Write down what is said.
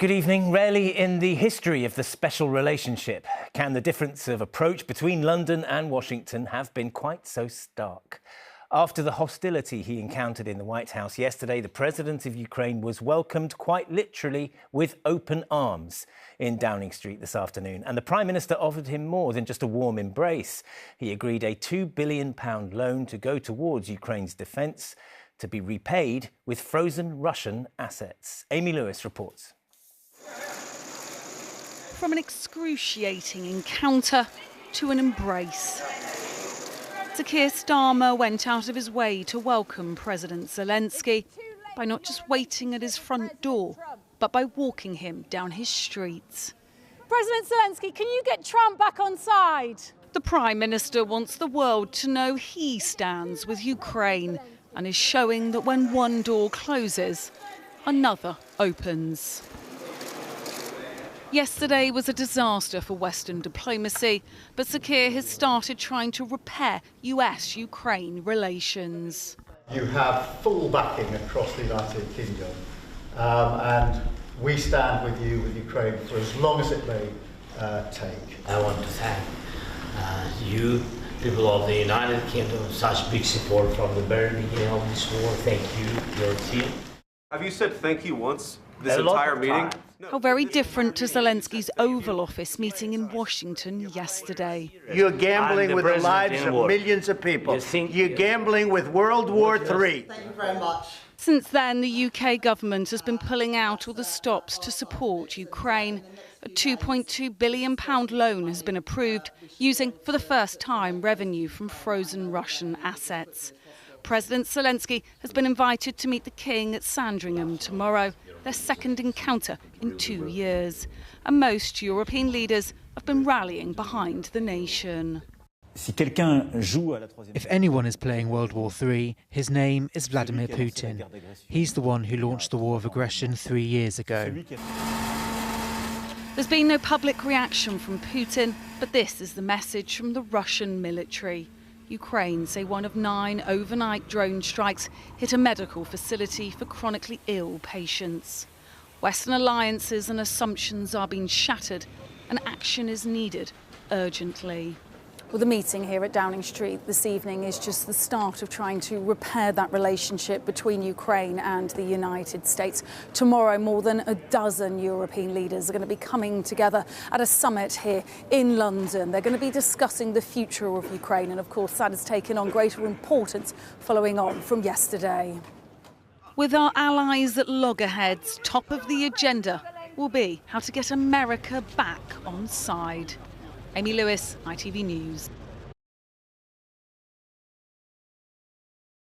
Good evening. Rarely in the history of the special relationship can the difference of approach between London and Washington have been quite so stark. After the hostility he encountered in the White House yesterday, the President of Ukraine was welcomed quite literally with open arms in Downing Street this afternoon. And the Prime Minister offered him more than just a warm embrace. He agreed a £2 billion loan to go towards Ukraine's defence, to be repaid with frozen Russian assets. Amy Lewis reports. From an excruciating encounter to an embrace. Keir Starmer went out of his way to welcome President Zelenskyy by not just waiting at his front door, but by walking him down his streets. President Zelenskyy, can you get Trump back on side? The Prime Minister wants the world to know he stands with Ukraine and is showing that when one door closes, another opens. Yesterday was a disaster for Western diplomacy, but Keir has started trying to repair US-Ukraine relations. You have full backing across the United Kingdom, and we stand with you, with Ukraine, for as long as it may take. I want to thank you, people of the United Kingdom, such big support from the very beginning of this war. Thank you, your team. Have you said thank you once this entire meeting? How very different to Zelensky's Oval Office meeting in Washington yesterday. You're gambling with the lives of millions of people. You're gambling with World War III. Thank you very much. Since then, the UK government has been pulling out all the stops to support Ukraine. A £2.2 billion loan has been approved, using for the first time revenue from frozen Russian assets. President Zelenskyy has been invited to meet the King at Sandringham tomorrow, their second encounter in 2 years. And most European leaders have been rallying behind the nation. If anyone is playing World War III, his name is Vladimir Putin. He's the one who launched the war of aggression 3 years ago. There's been no public reaction from Putin, but this is the message from the Russian military. Ukraine say one of 9 overnight drone strikes hit a medical facility for chronically ill patients. Western alliances and assumptions are being shattered, and action is needed urgently. Well, the meeting here at Downing Street this evening is just the start of trying to repair that relationship between Ukraine and the United States. Tomorrow, more than a dozen European leaders are going to be coming together at a summit here in London. They're going to be discussing the future of Ukraine, and of course that has taken on greater importance following on from yesterday. With our allies at loggerheads, top of the agenda will be how to get America back on side. Amy Lewis, ITV News.